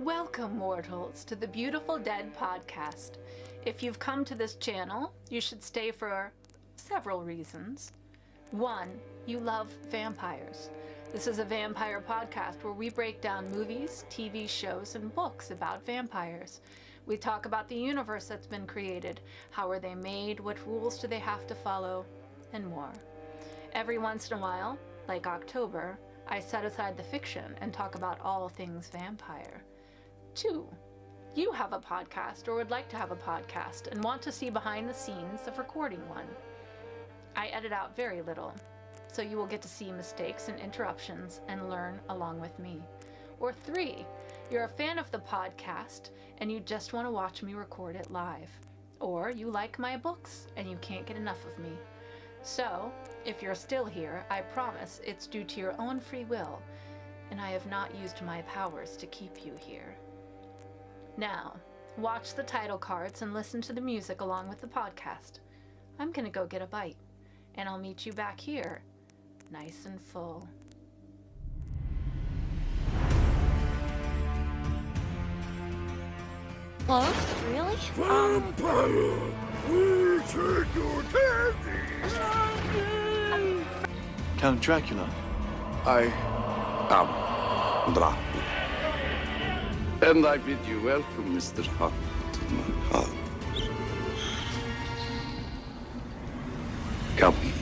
Welcome, mortals, to the Beautiful Dead podcast. If you've come to this channel, you should stay for several reasons. One, you love vampires. This is a vampire podcast where we break down movies, TV shows, and books about vampires. We talk about the universe that's been created, how are they made, what rules do they have to follow, and more. Every once in a while, like October, I set aside the fiction and talk about all things vampire. 2, you have a podcast or would like to have a podcast and want to see behind the scenes of recording one. I edit out very little, so you will get to see mistakes and interruptions and learn along with me. Or 3, you're a fan of the podcast and you just want to watch me record it live. Or you like my books and you can't get enough of me. So, if you're still here, I promise it's due to your own free will, and I have not used my powers to keep you here. Now, watch the title cards and listen to the music along with the podcast. I'm gonna go get a bite, and I'll meet you back here, nice and full. Hello? Really? Vampire! We take your candy! Count Dracula. I am Dracula. And I bid you welcome, Mr. Hunt, to my house. Come in.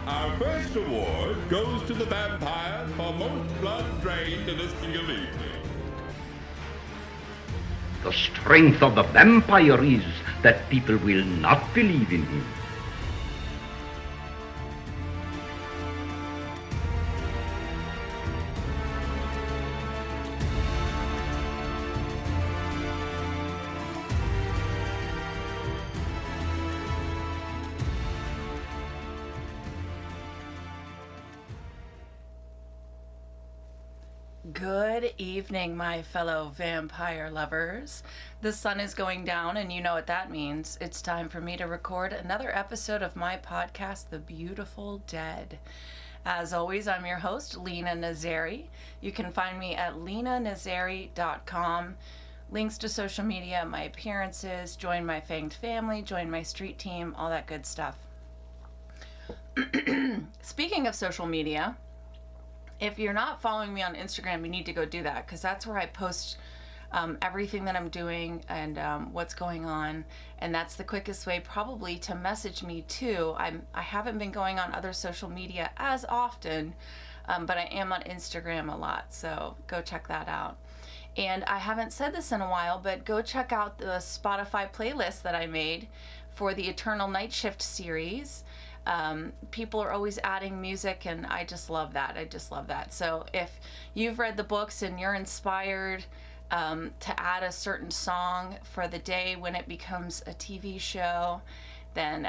Our first award goes to the vampire for most blood drained in a single evening. The strength of the vampire is that people will not believe in him. Good evening, my fellow vampire lovers. The sun is going down, and you know what that means. It's time for me to record another episode of my podcast, The Beautiful Dead. As always, I'm your host, Lena Nazari. You can find me at lenanazari.com. Links to social media, my appearances, join my fanged family, join my street team, all that good stuff. Speaking of social media, if you're not following me on Instagram, you need to go do that, because that's where I post everything that I'm doing and what's going on, and that's the quickest way probably to message me too. I haven't been going on other social media as often, but I am on Instagram a lot, so go check that out. And I haven't said this in a while, but go check out the Spotify playlist that I made for the Eternal Night Shift series. People are always adding music, and I just love that. So if you've read the books and you're inspired to add a certain song for the day when it becomes a TV show, then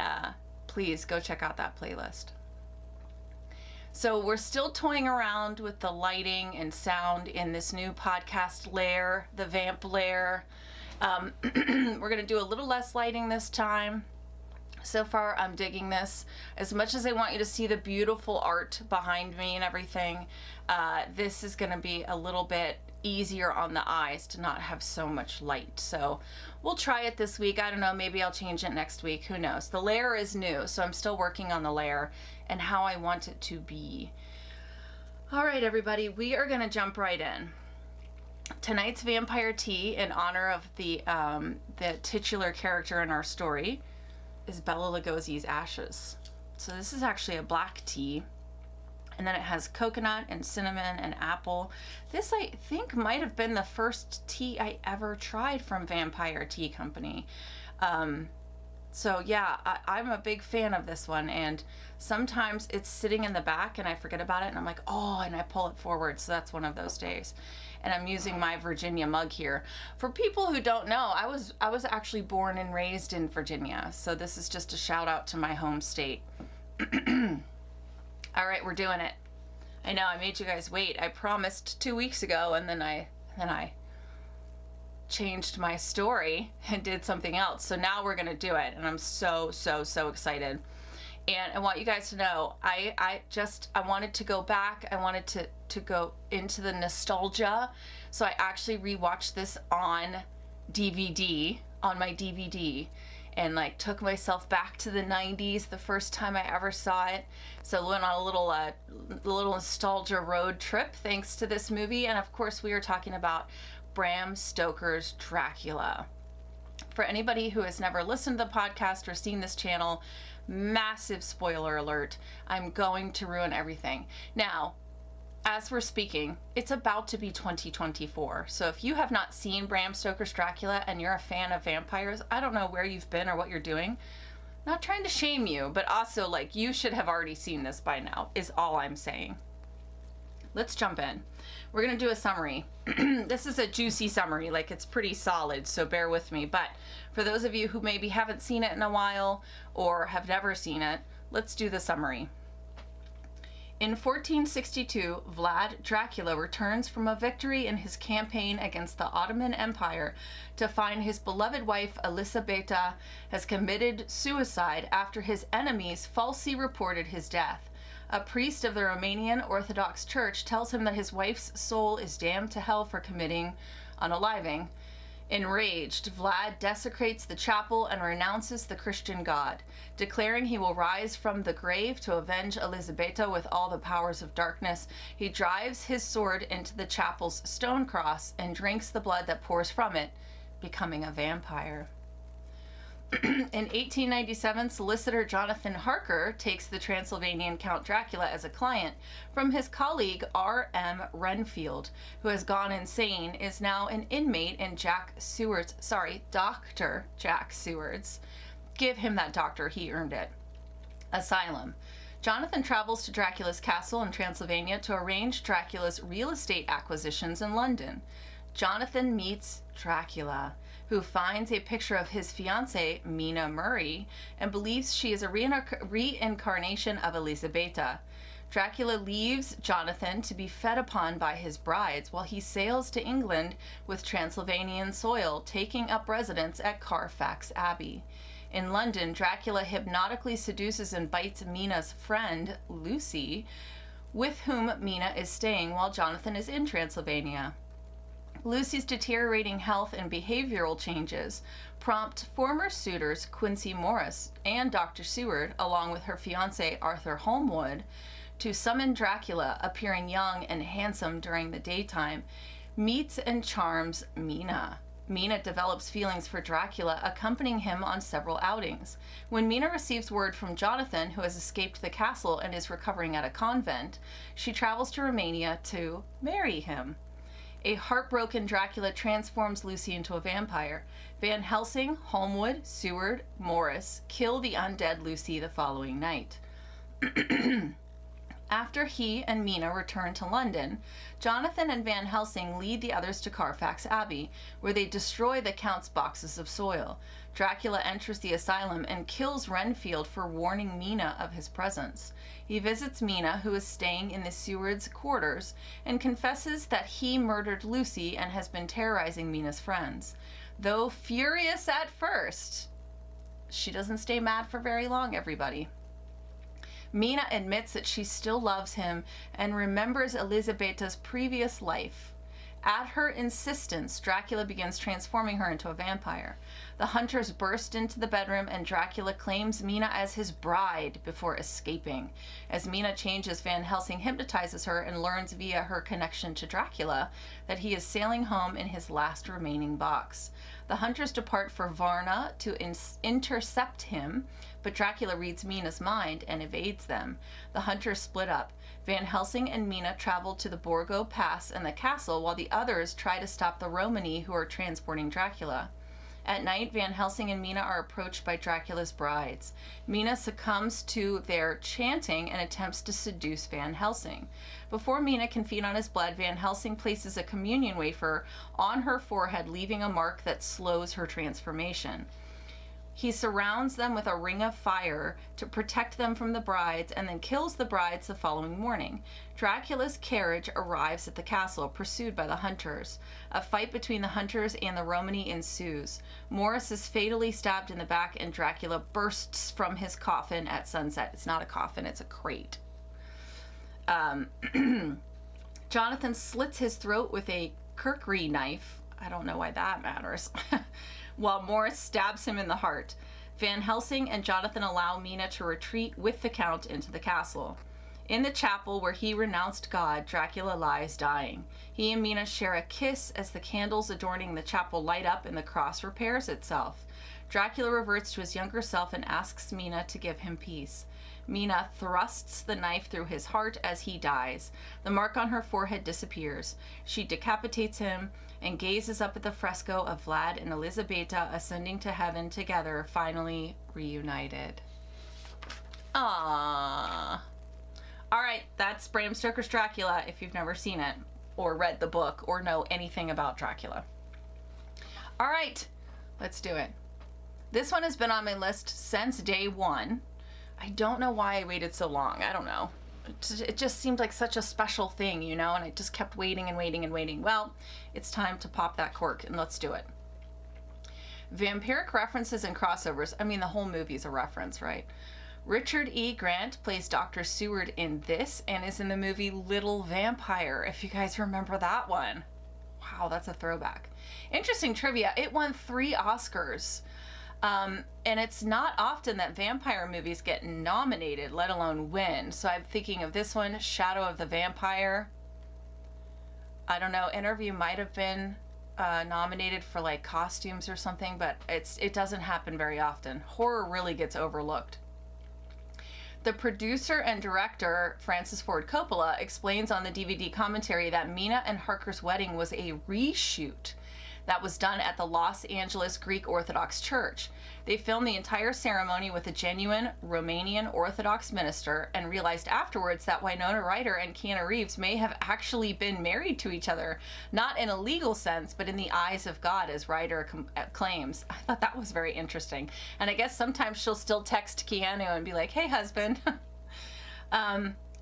please go check out that playlist. So we're still toying around with the lighting and sound in this new podcast layer, the vamp layer. We're gonna do a little less lighting this time. So far, I'm digging this. As much as I want you to see the beautiful art behind me and everything, this is going to be a little bit easier on the eyes to not have so much light. So we'll try it this week. I don't know, maybe I'll change it next week. Who knows? The layer is new, so I'm still working on the layer and how I want it to be. All right, everybody, we are going to jump right in. Tonight's vampire tea, in honor of the titular character in our story, is Bela Lugosi's ashes. So this is actually a black tea, and then it has coconut and cinnamon and apple. This, I think, might have been the first tea I ever tried from Vampire Tea Company. So yeah, I'm a big fan of this one, and sometimes it's sitting in the back and I forget about it and I'm like, oh, and I pull it forward. So that's one of those days. And I'm using my Virginia mug here. For people who don't know, I was actually born and raised in Virginia. So this is just a shout out to my home state. All right, we're doing it. I know I made you guys wait. I promised 2 weeks ago, and then I changed my story and did something else. So now we're gonna do it, and I'm so excited. And I want you guys to know, I wanted to go back. I wanted to go into the nostalgia. So I actually rewatched this on DVD, on my DVD, and like took myself back to the 90s, the first time I ever saw it. So went on a little nostalgia road trip thanks to this movie. And of course we were talking about Bram Stoker's Dracula. For anybody who has never listened to the podcast or seen this channel, massive spoiler alert. I'm going to ruin everything. Now, as we're speaking, it's about to be 2024. So if you have not seen Bram Stoker's Dracula and you're a fan of vampires, I don't know where you've been or what you're doing. Not trying to shame you, but also like you should have already seen this by now, is all I'm saying. Let's jump in. We're going to do a summary. This is a juicy summary, like it's pretty solid, so bear with me. But for those of you who maybe haven't seen it in a while or have never seen it, let's do the summary. In 1462, Vlad Dracula returns from a victory in his campaign against the Ottoman Empire to find his beloved wife Elisabeta has committed suicide after his enemies falsely reported his death. A priest of the Romanian Orthodox Church tells him that his wife's soul is damned to hell for committing unaliving. Enraged, Vlad desecrates the chapel and renounces the Christian God, declaring he will rise from the grave to avenge Elisabeta with all the powers of darkness. He drives his sword into the chapel's stone cross and drinks the blood that pours from it, becoming a vampire. In 1897, solicitor Jonathan Harker takes the Transylvanian Count Dracula as a client from his colleague R.M. Renfield, who has gone insane, is now an inmate in Dr. Jack Seward's. Give him that doctor, he earned it. Asylum. Jonathan travels to Dracula's castle in Transylvania to arrange Dracula's real estate acquisitions in London. Jonathan meets Dracula, who finds a picture of his fiancée, Mina Murray, and believes she is a reincarnation of Elisabeta. Dracula leaves Jonathan to be fed upon by his brides while he sails to England with Transylvanian soil, taking up residence at Carfax Abbey. In London, Dracula hypnotically seduces and bites Mina's friend, Lucy, with whom Mina is staying while Jonathan is in Transylvania. Lucy's deteriorating health and behavioral changes prompt former suitors Quincy Morris and Dr. Seward, along with her fiancé Arthur Holmwood, to summon Dracula, appearing young and handsome during the daytime, meets and charms Mina. Mina develops feelings for Dracula, accompanying him on several outings. When Mina receives word from Jonathan, who has escaped the castle and is recovering at a convent, she travels to Romania to marry him. A heartbroken Dracula transforms Lucy into a vampire. Van Helsing, Holmwood, Seward, Morris kill the undead Lucy the following night. After he and Mina return to London, Jonathan and Van Helsing lead the others to Carfax Abbey, where they destroy the Count's boxes of soil. Dracula enters the asylum and kills Renfield for warning Mina of his presence. He visits Mina, who is staying in the Seward's quarters, and confesses that he murdered Lucy and has been terrorizing Mina's friends. Though furious at first, she doesn't stay mad for very long, everybody. Mina admits that she still loves him and remembers Elisabeta's previous life. At her insistence, Dracula begins transforming her into a vampire. The hunters burst into the bedroom and Dracula claims Mina as his bride before escaping. As Mina changes, Van Helsing hypnotizes her and learns via her connection to Dracula that he is sailing home in his last remaining box. The hunters depart for Varna to intercept him, but Dracula reads Mina's mind and evades them. The hunters split up. Van Helsing and Mina travel to the Borgo Pass and the castle, while the others try to stop the Romani who are transporting Dracula. At night, Van Helsing and Mina are approached by Dracula's brides. Mina succumbs to their chanting and attempts to seduce Van Helsing. Before Mina can feed on his blood, Van Helsing places a communion wafer on her forehead, leaving a mark that slows her transformation. He surrounds them with a ring of fire to protect them from the brides and then kills the brides the following morning. Dracula's carriage arrives at the castle, pursued by the hunters. A fight between the hunters and the Romani ensues. Morris is fatally stabbed in the back and Dracula bursts from his coffin at sunset. It's not a coffin, it's a crate. Jonathan slits his throat with a kukri knife. I don't know why that matters. While Morris stabs him in the heart. Van Helsing and Jonathan allow Mina to retreat with the Count into the castle. In the chapel where he renounced God, Dracula lies dying. He and Mina share a kiss as the candles adorning the chapel light up and the cross repairs itself. Dracula reverts to his younger self and asks Mina to give him peace. Mina thrusts the knife through his heart as he dies. The mark on her forehead disappears. She decapitates him and gazes up at the fresco of Vlad and Elizabeta ascending to heaven together, finally reunited. Aww. Alright, that's Bram Stoker's Dracula if you've never seen it, or read the book, or know anything about Dracula. Alright, let's do it. This one has been on my list since day one. I don't know why I waited so long. I don't know. It just seemed like such a special thing, you know, and I just kept waiting and waiting and waiting. Well, it's time to pop that cork and let's do it. Vampiric references and crossovers. I mean, the whole movie's a reference, right? Richard E. Grant plays Dr. Seward in this and is in the movie Little Vampire, if you guys remember that one. Wow, that's a throwback. Interesting trivia. It won 3 Oscars. And it's not often that vampire movies get nominated, let alone win. So I'm thinking of this one, Shadow of the Vampire. I don't know, Interview might have been nominated for like costumes or something, but it doesn't happen very often. Horror really gets overlooked. The producer and director, Francis Ford Coppola, explains on the DVD commentary that Mina and Harker's wedding was a reshoot that was done at the Los Angeles Greek Orthodox Church. They filmed the entire ceremony with a genuine Romanian Orthodox minister and realized afterwards that Winona Ryder and Keanu Reeves may have actually been married to each other, not in a legal sense, but in the eyes of God, as Ryder claims. I thought that was very interesting. And I guess sometimes she'll still text Keanu and be like, hey, husband.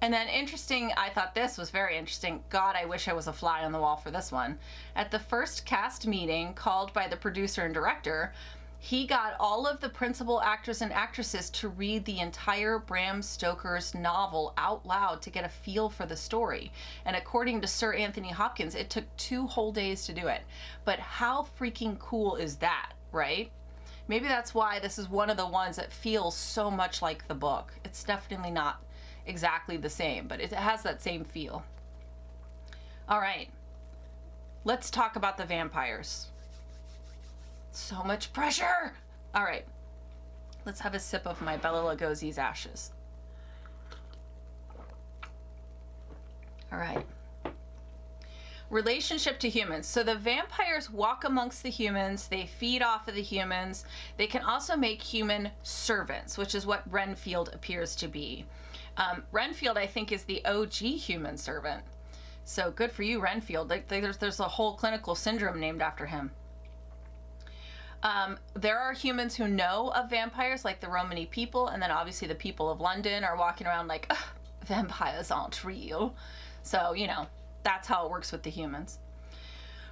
And then interesting, I thought this was very interesting. God, I wish I was a fly on the wall for this one. At the first cast meeting called by the producer and director, he got all of the principal actors and actresses to read the entire Bram Stoker's novel out loud to get a feel for the story. And according to Sir Anthony Hopkins, it took 2 whole days to do it. But how freaking cool is that, right? Maybe that's why this is one of the ones that feels so much like the book. It's definitely not exactly the same, but it has that same feel. All right, let's talk about the vampires. So much pressure. All right, let's have a sip of my Bela Lugosi's ashes. All right. Relationship to humans. So the vampires walk amongst the humans. They feed off of the humans. They can also make human servants, which is what Renfield appears to be. Renfield, I think, is the OG human servant. So good for you, Renfield. There's a whole clinical syndrome named after him. There are humans who know of vampires, like the Romani people, and then obviously the people of London are walking around like, vampires aren't real. So, you know, that's how it works with the humans.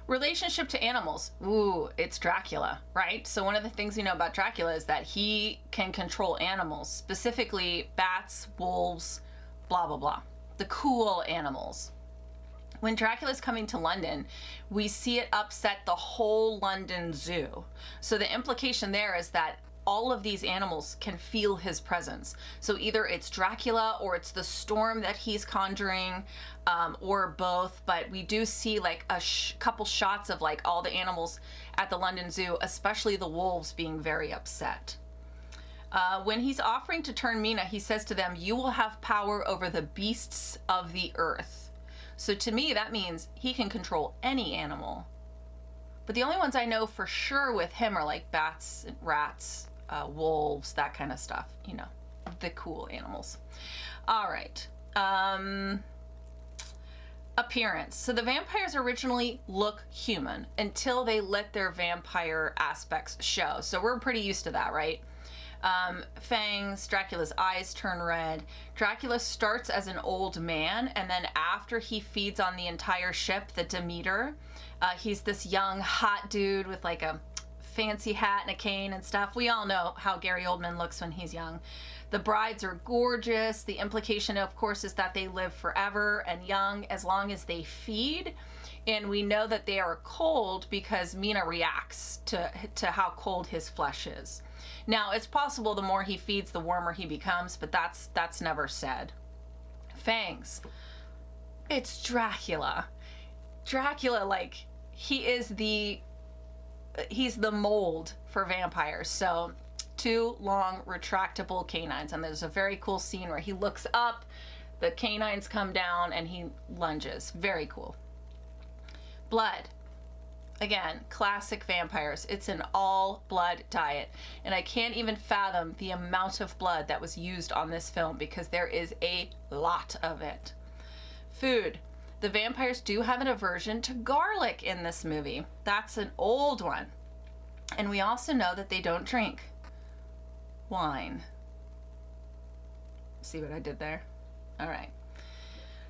Relationship to animals. Ooh, it's Dracula, right? So one of the things we know about Dracula is that he can control animals, specifically bats, wolves, blah, blah, blah. The cool animals. When Dracula's coming to London, we see it upset the whole London Zoo. So the implication there is that all of these animals can feel his presence. So either it's Dracula or it's the storm that he's conjuring, or both. But we do see like a couple shots of like all the animals at the London Zoo, especially the wolves, being very upset. When he's offering to turn Mina, he says to them, "You will have power over the beasts of the earth." So to me, that means he can control any animal. But the only ones I know for sure with him are like bats, rats, wolves, that kind of stuff, you know, the cool animals. All right. Appearance. So the vampires originally look human until they let their vampire aspects show. So we're pretty used to that, right? Fangs, Dracula's eyes turn red. Dracula starts as an old man, and then after he feeds on the entire ship, the Demeter, he's this young, hot dude with like a fancy hat and a cane and stuff. We all know how Gary Oldman looks when he's young. The brides are gorgeous. The implication, of course, is that they live forever and young as long as they feed. And we know that they are cold because Mina reacts to how cold his flesh is. Now, it's possible the more he feeds, the warmer he becomes, but that's never said. Fangs. It's Dracula. Dracula, like, he's the mold for vampires. So 2 long retractable canines, and there's a very cool scene where he looks up, the canines come down, and he lunges. Very cool. Blood. Again, classic vampires. It's an all blood diet, and I can't even fathom the amount of blood that was used on this film because there is a lot of it. Food. The vampires do have an aversion to garlic in this movie. That's an old one. And we also know that they don't drink wine. See what I did there? All right.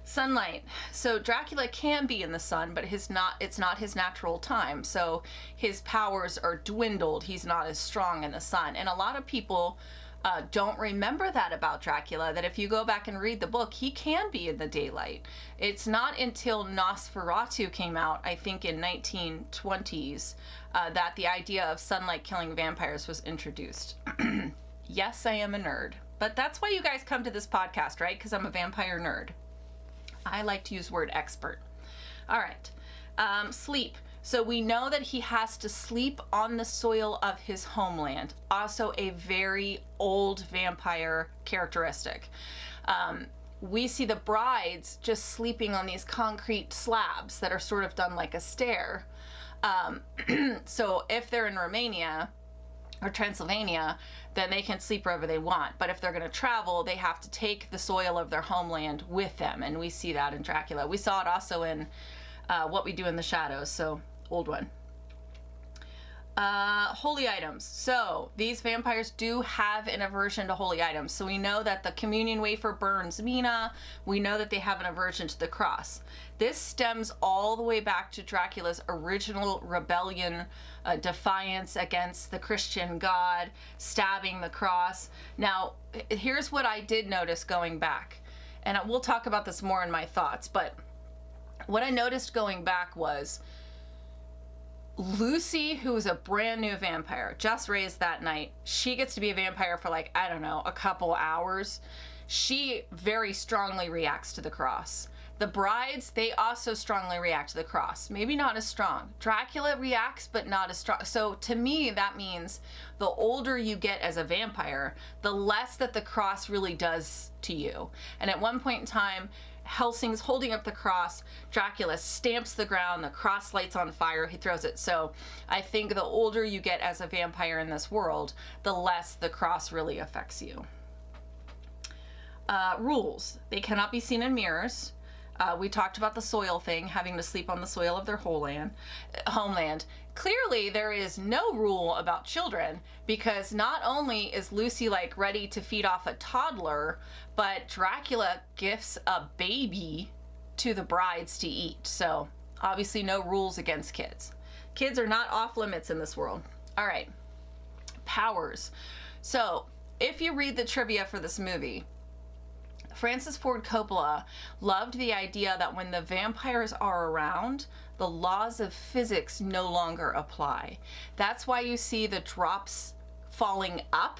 Sunlight. So Dracula can be in the sun, but it's not his natural time. So his powers are dwindled. He's not as strong in the sun. And a lot of people don't remember that about Dracula, that if you go back and read the book, he can be in the daylight. It's not until Nosferatu came out, I think in 1920s, that the idea of sunlight killing vampires was introduced. Yes, I am a nerd. But that's why you guys come to this podcast, right? Because I'm a vampire nerd. I like to use word expert. All right. Sleep. So we know that he has to sleep on the soil of his homeland. Also a very old vampire characteristic. We see the brides just sleeping on these concrete slabs that are sort of done like a stair. So if they're in Romania or Transylvania, then they can sleep wherever they want. But if they're going to travel, they have to take the soil of their homeland with them. And we see that in Dracula. We saw it also in What We Do in the Shadows, so old one. Holy items. So these vampires do have an aversion to holy items. So we know that the communion wafer burns Mina. We know that they have an aversion to the cross. This stems all the way back to Dracula's original rebellion, defiance against the Christian God, stabbing the cross. Now, here's what I did notice going back. And we'll talk about this more in my thoughts. But what I noticed going back was Lucy, who is a brand new vampire, just raised that night. She gets to be a vampire for like, I don't know, a couple hours. She very strongly reacts to the cross. The brides, they also strongly react to the cross. Maybe not as strong. Dracula reacts, but not as strong. So to me, that means the older you get as a vampire, the less that the cross really does to you. And at one point in time, Helsing's holding up the cross. Dracula stamps the ground. The cross lights on fire. He throws it. So I think the older you get as a vampire in this world, the less the cross really affects you. Rules. They cannot be seen in mirrors. We talked about the soil thing, having to sleep on the soil of their homeland. Clearly, there is no rule about children, because not only is Lucy like ready to feed off a toddler, but Dracula gifts a baby to the brides to eat. So obviously no rules against kids. Kids are not off limits in this world. All right. Powers. So if you read the trivia for this movie, Francis Ford Coppola loved the idea that when the vampires are around, the laws of physics no longer apply. That's why you see the drops falling up.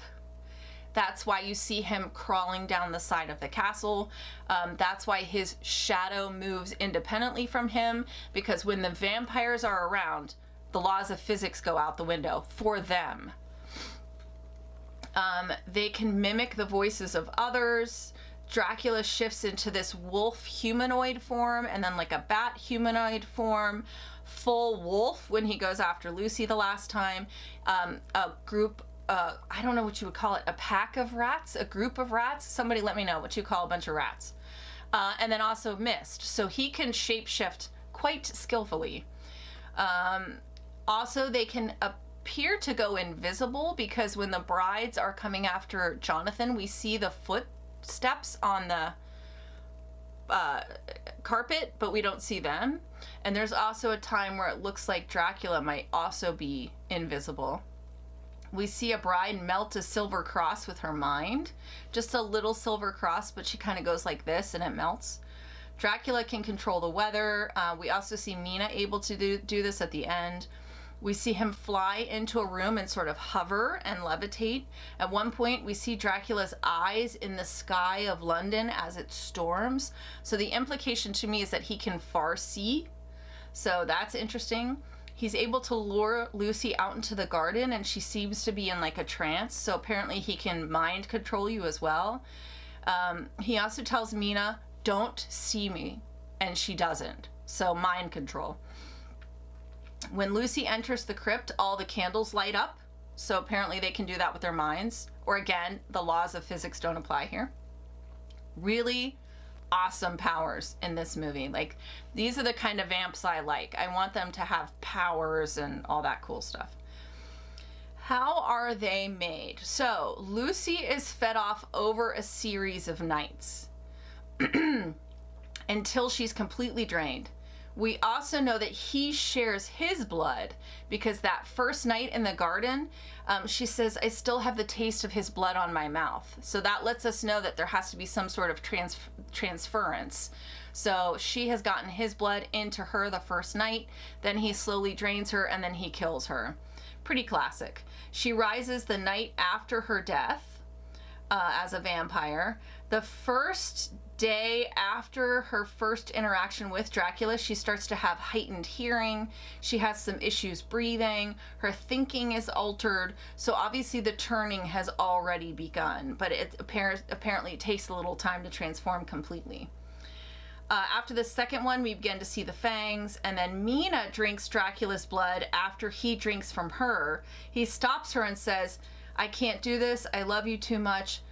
That's why you see him crawling down the side of the castle. That's why his shadow moves independently from him, because when the vampires are around, the laws of physics go out the window for them. They can mimic the voices of others. Dracula shifts into this wolf humanoid form and then like a bat humanoid form, full wolf when he goes after Lucy the last time. A group, I don't know what you would call it, a pack of rats, a group of rats. Somebody let me know what you call a bunch of rats. And then also mist. So he can shapeshift quite skillfully. Also, they can appear to go invisible because when the brides are coming after Jonathan, we see the footsteps on the carpet, but we don't see them. And there's also a time where it looks like Dracula might also be invisible. We see a bride melt a silver cross with her mind. Just a little silver cross, but she kind of goes like this and it melts. Dracula can control the weather. We also see Mina able to do this at the end. We see him fly into a room and sort of hover and levitate. At one point, we see Dracula's eyes in the sky of London as it storms. So the implication to me is that he can far see. So that's interesting. He's able to lure Lucy out into the garden, and she seems to be in like a trance. So apparently he can mind control you as well. He also tells Mina, "Don't see me," and she doesn't. So mind control. When Lucy enters the crypt, all the candles light up. So apparently they can do that with their minds. Or again, the laws of physics don't apply here. Really awesome powers in this movie. Like, these are the kind of vamps I like. I want them to have powers and all that cool stuff. How are they made? So Lucy is fed off over a series of nights until she's completely drained. We also know that he shares his blood because that first night in the garden, she says, "I still have the taste of his blood on my mouth." So that lets us know that there has to be some sort of transference. So she has gotten his blood into her the first night, then he slowly drains her, and then he kills her. Pretty classic. She rises the night after her death as a vampire. The first day after her first interaction with Dracula, she starts to have heightened hearing. She has some issues breathing. Her thinking is altered. So obviously the turning has already begun, but it apparently it takes a little time to transform completely. After the second one, we begin to see the fangs, and then Mina drinks Dracula's blood after he drinks from her. He stops her and says, "I can't do this. I love you too much."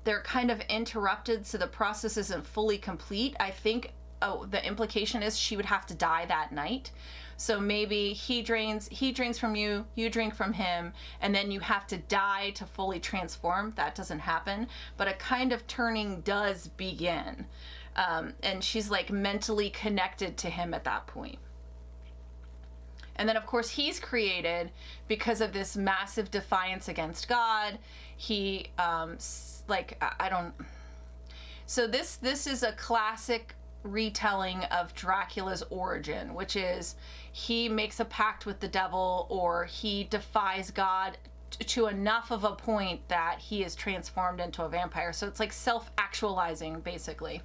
They're kind of interrupted, so the process isn't fully complete. I think the implication is she would have to die that night. So maybe he drinks from you, you drink from him, and then you have to die to fully transform. That doesn't happen, but a kind of turning does begin. And she's like mentally connected to him at that point. And then, of course, he's created because of this massive defiance against God. He, So this is a classic retelling of Dracula's origin, which is he makes a pact with the devil, or he defies God to enough of a point that he is transformed into a vampire. So it's like self-actualizing, basically.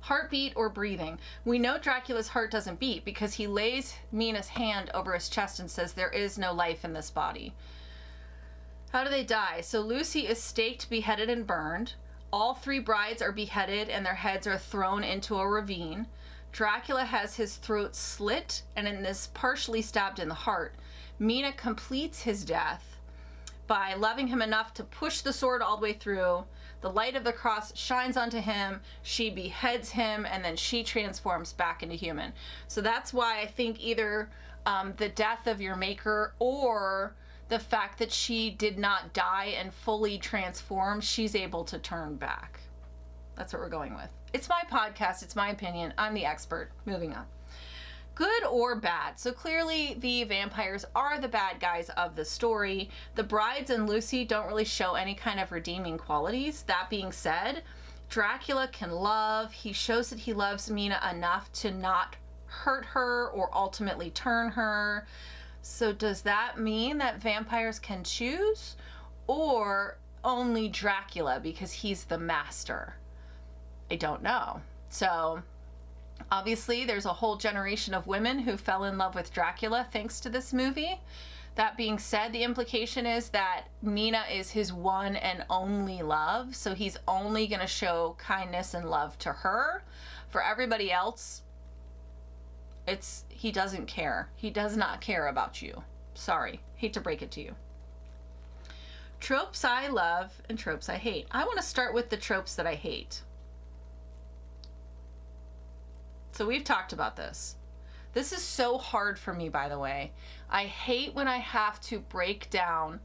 Heartbeat or breathing. We know Dracula's heart doesn't beat because he lays Mina's hand over his chest and says there is no life in this body. How do they die? So Lucy is staked, beheaded, and burned. All three brides are beheaded and their heads are thrown into a ravine. Dracula has his throat slit and is partially stabbed in the heart. Mina completes his death by loving him enough to push the sword all the way through. The light of the cross shines onto him, she beheads him, and then she transforms back into human. So that's why I think either the death of your maker or the fact that she did not die and fully transform, she's able to turn back. That's what we're going with. It's my podcast, it's my opinion, I'm the expert. Moving on. Good or bad? So clearly the vampires are the bad guys of the story. The brides and Lucy don't really show any kind of redeeming qualities. That being said, Dracula can love. He shows that he loves Mina enough to not hurt her or ultimately turn her. So does that mean that vampires can choose, or only Dracula because he's the master? I don't know. So obviously, there's a whole generation of women who fell in love with Dracula thanks to this movie. That being said, the implication is that Mina is his one and only love, so he's only going to show kindness and love to her. For everybody else, he doesn't care. He does not care about you. Sorry, hate to break it to you. Tropes I love and tropes I hate. I want to start with the tropes that I hate. So we've talked about this. This is so hard for me, by the way. I hate when I have to break down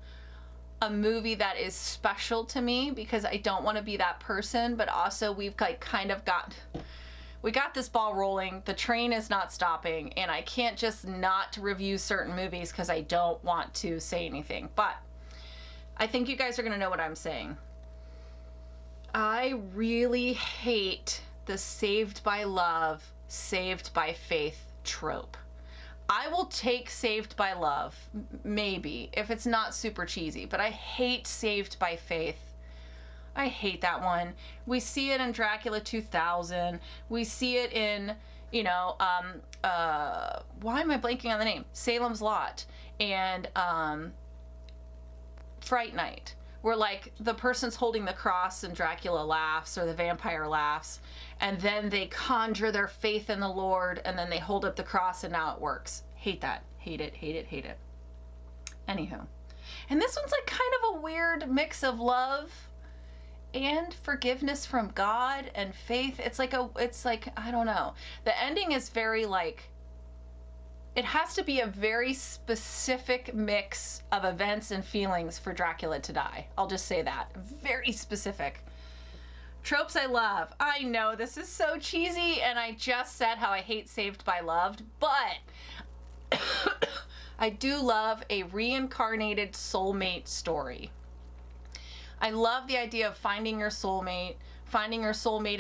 a movie that is special to me because I don't want to be that person, but also we've like kind of got this ball rolling. The train is not stopping, and I can't just not review certain movies because I don't want to say anything. But I think you guys are going to know what I'm saying. I really hate the Saved by Love, Saved by Faith trope. I will take Saved by Love, maybe, if it's not super cheesy, but I hate Saved by Faith. I hate that one. We see it in Dracula 2000. We see it in, why am I blanking on the name? Salem's Lot and Fright Night, where like the person's holding the cross and Dracula laughs or the vampire laughs, and then they conjure their faith in the Lord and then they hold up the cross and now it works. Hate that. Hate it, hate it, hate it. Anywho. And this one's like kind of a weird mix of love and forgiveness from God and faith. It's like I don't know. The ending is very like, it has to be a very specific mix of events and feelings for Dracula to die. I'll just say that. Very specific. Tropes I love. I know this is so cheesy, and I just said how I hate Saved by Love, but I do love a reincarnated soulmate story. I love the idea of finding your soulmate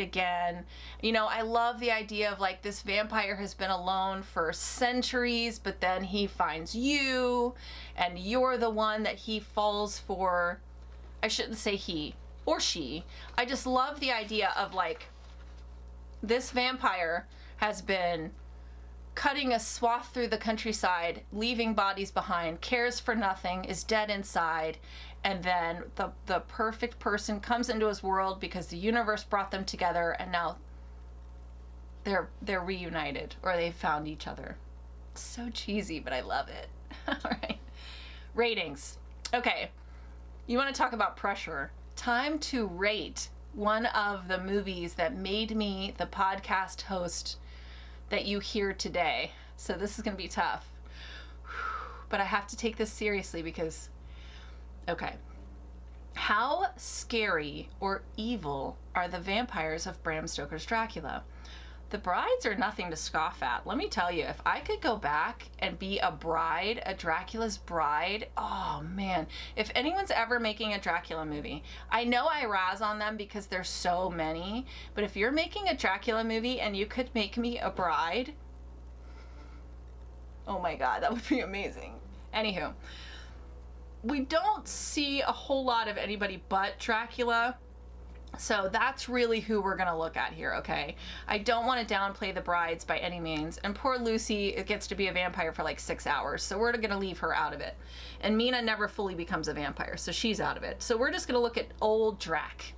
again. I love the idea of like this vampire has been alone for centuries, but then he finds you and you're the one that he falls for. I shouldn't say he or she. I just love the idea of like this vampire has been cutting a swath through the countryside, leaving bodies behind, cares for nothing, is dead inside, and then the perfect person comes into his world because the universe brought them together, and now they're reunited, or they've found each other. It's so cheesy, but I love it. All right. Ratings. Okay. You want to talk about pressure. Time to rate one of the movies that made me the podcast host that you hear today. So this is going to be tough. But I have to take this seriously because, okay. How scary or evil are the vampires of Bram Stoker's Dracula? The brides are nothing to scoff at. Let me tell you, if I could go back and be a bride, a Dracula's bride, oh man. If anyone's ever making a Dracula movie, I know I razz on them because there's so many, but if you're making a Dracula movie and you could make me a bride, oh my God, that would be amazing. Anywho, we don't see a whole lot of anybody but Dracula. So that's really who we're going to look at here, okay? I don't want to downplay the brides by any means. And poor Lucy gets to be a vampire for like 6 hours, so we're going to leave her out of it. And Mina never fully becomes a vampire, so she's out of it. So we're just going to look at old Drac.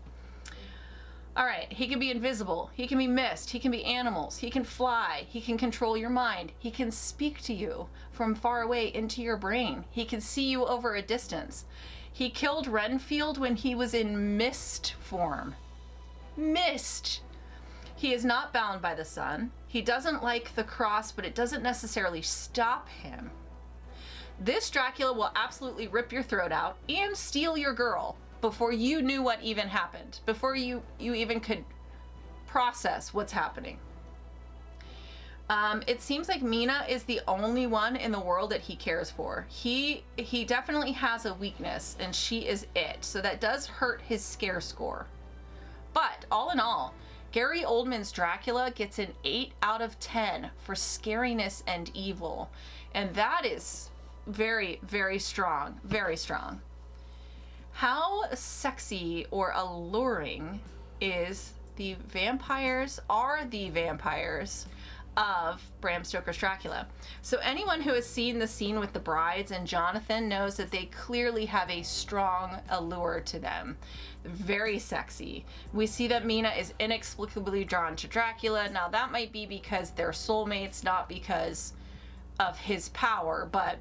All right, he can be invisible. He can be mist. He can be animals. He can fly. He can control your mind. He can speak to you from far away into your brain. He can see you over a distance. He killed Renfield when he was in mist form. Mist! He is not bound by the sun. He doesn't like the cross, but it doesn't necessarily stop him. This Dracula will absolutely rip your throat out and steal your girl before you knew what even happened, before you even could process what's happening. It seems like Mina is the only one in the world that he cares for. He definitely has a weakness, and she is it. So that does hurt his scare score. But all in all, Gary Oldman's Dracula gets an 8 out of 10 for scariness and evil. And that is very, very strong. Very strong. How sexy or alluring are the vampires of Bram Stoker's Dracula? So anyone who has seen the scene with the brides and Jonathan knows that they clearly have a strong allure to them. Very sexy. We see that Mina is inexplicably drawn to Dracula. Now that might be because they're soulmates, not because of his power, but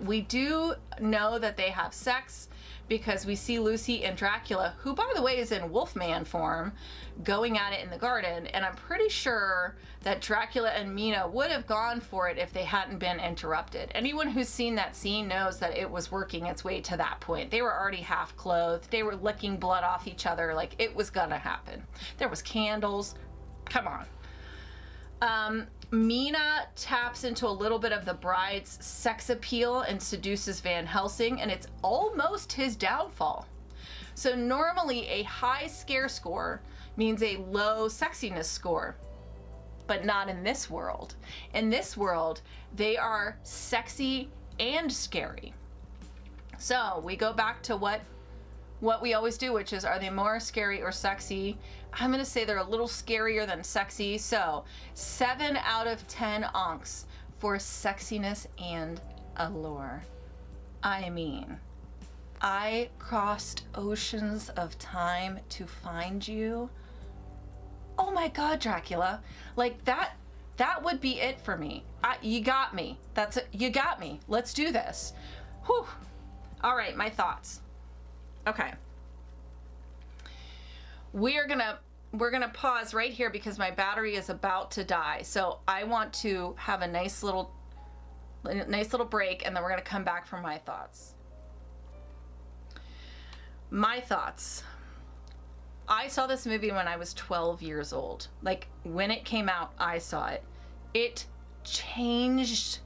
We do know that they have sex because we see Lucy and Dracula, who by the way is in Wolfman form, going at it in the garden, and I'm pretty sure that Dracula and Mina would have gone for it if they hadn't been interrupted. Anyone who's seen that scene knows that it was working its way to that point. They were already half clothed, they were licking blood off each other, like it was gonna happen. There was candles, come on. Mina taps into a little bit of the bride's sex appeal and seduces Van Helsing, and it's almost his downfall. So normally a high scare score means a low sexiness score, but not in this world. In this world, they are sexy and scary. So we go back to what we always do, which is, are they more scary or sexy? I'm gonna say they're a little scarier than sexy. So 7 out of 10 onks for sexiness and allure. I mean, I crossed oceans of time to find you. Oh my God, Dracula. Like that would be it for me. You got me. You got me. Let's do this. Whew. All right, my thoughts. Okay. We're gonna pause right here because my battery is about to die. So I want to have a nice little break, and then we're gonna come back for my thoughts. My thoughts. I saw this movie when I was 12 years old. Like when it came out, I saw it. It changed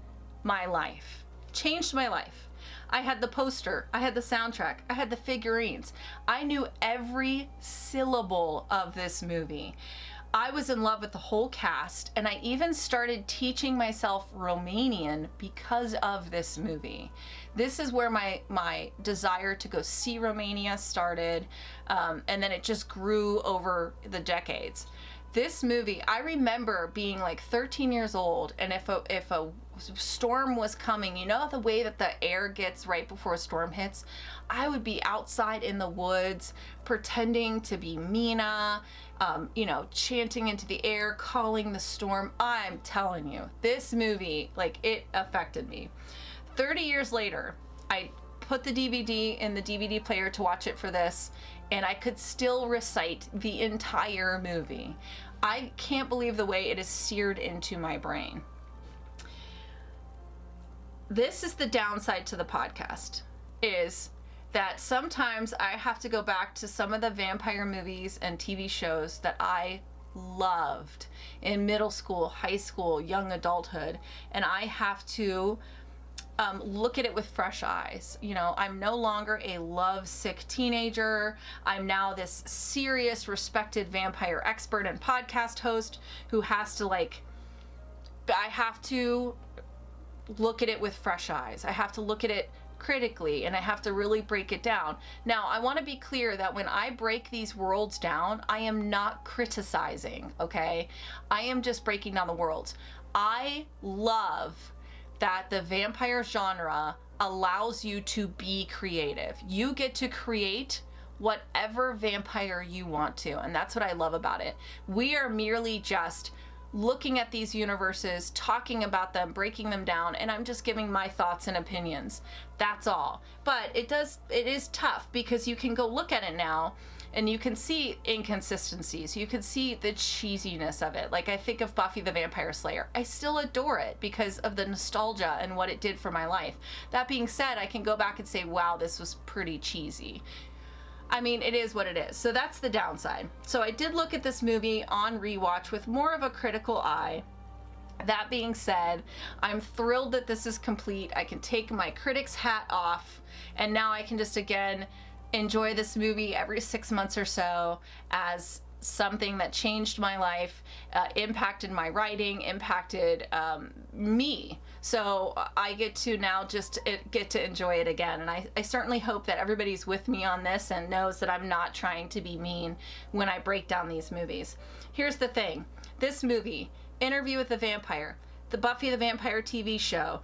my life. Changed my life. I had the poster, I had the soundtrack, I had the figurines. I knew every syllable of this movie. I was in love with the whole cast, and I even started teaching myself Romanian because of this movie. This is where my desire to go see Romania started, and then it just grew over the decades. This movie, I remember being like 13 years old, and if a storm was coming, you know the way that the air gets right before a storm hits, I would be outside in the woods pretending to be Mina, chanting into the air, calling the storm. I'm telling you, this movie, like, it affected me. 30 years later, I put the DVD in the DVD player to watch it for this, and I could still recite the entire movie. I can't believe the way it is seared into my brain. This is the downside to the podcast, is that sometimes I have to go back to some of the vampire movies and TV shows that I loved in middle school, high school, young adulthood, and I have to look at it with fresh eyes. You know, I'm no longer a lovesick teenager. I'm now this serious, respected vampire expert and podcast host who has to I have to look at it with fresh eyes. I have to look at it critically, and I have to really break it down. Now, I want to be clear that when I break these worlds down, I am not criticizing, okay? I am just breaking down the worlds. I love that the vampire genre allows you to be creative. You get to create whatever vampire you want to, and that's what I love about it. We are merely just looking at these universes, talking about them, breaking them down, and I'm just giving my thoughts and opinions. That's all. But it is tough because you can go look at it now and you can see inconsistencies. You can see the cheesiness of it. Like, I think of Buffy the Vampire Slayer. I still adore it because of the nostalgia and what it did for my life. That being said, I can go back and say, wow, this was pretty cheesy. I mean, it is what it is. So that's the downside. So I did look at this movie on rewatch with more of a critical eye. That being said, I'm thrilled that this is complete. I can take my critic's hat off, and now I can just, again, enjoy this movie every 6 months or so as something that changed my life, impacted my writing, impacted me. So I get to now just get to enjoy it again. And I certainly hope that everybody's with me on this and knows that I'm not trying to be mean when I break down these movies. Here's the thing. This movie, Interview with the Vampire, the Buffy the Vampire TV show,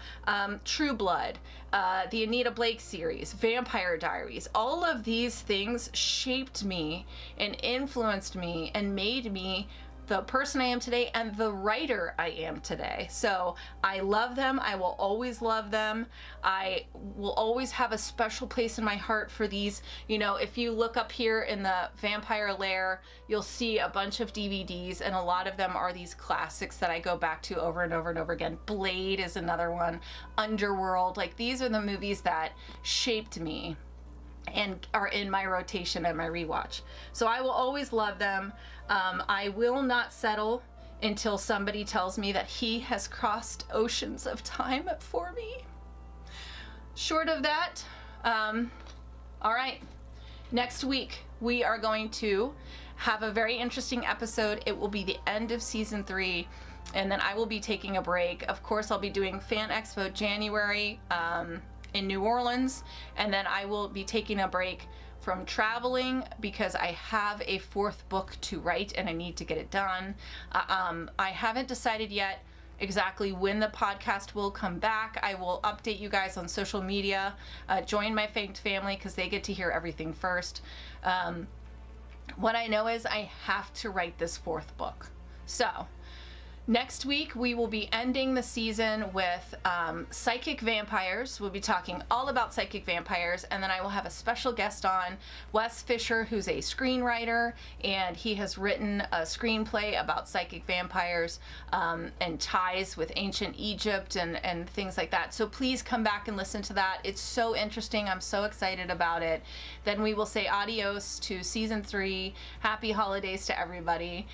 True Blood, the Anita Blake series, Vampire Diaries, all of these things shaped me and influenced me and made me the person I am today and the writer I am today. So I love them. I will always love them. I will always have a special place in my heart for these. You know, if you look up here in the Vampire Lair, you'll see a bunch of DVDs, and a lot of them are these classics that I go back to over and over and over again. Blade is another one. Underworld. Like, these are the movies that shaped me and are in my rotation and my rewatch. So I will always love them. I will not settle until somebody tells me that he has crossed oceans of time for me. Short of that, all right, next week we are going to have a very interesting episode. It will be the end of season 3, and then I will be taking a break. Of course, I'll be doing Fan Expo January in New Orleans, and then I will be taking a break from traveling because I have a 4th book to write and I need to get it done. I haven't decided yet exactly when the podcast will come back. I will update you guys on social media. Join my Fanked family because they get to hear everything first. What I know is I have to write this 4th book. So next week, we will be ending the season with psychic vampires. We'll be talking all about psychic vampires, and then I will have a special guest on, Wes Fisher, who's a screenwriter, and he has written a screenplay about psychic vampires and ties with ancient Egypt and things like that. So please come back and listen to that. It's so interesting. I'm so excited about it. Then we will say adios to season 3. Happy holidays to everybody.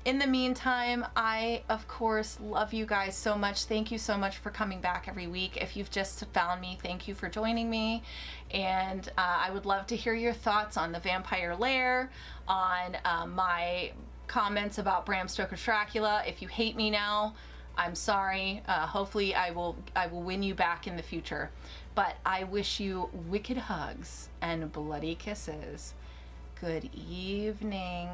In the meantime, I, of course, love you guys so much. Thank you so much for coming back every week. If you've just found me, thank you for joining me. And I would love to hear your thoughts on the Vampire Lair, on my comments about Bram Stoker's Dracula. If you hate me now, I'm sorry. Hopefully I will win you back in the future. But I wish you wicked hugs and bloody kisses. Good evening.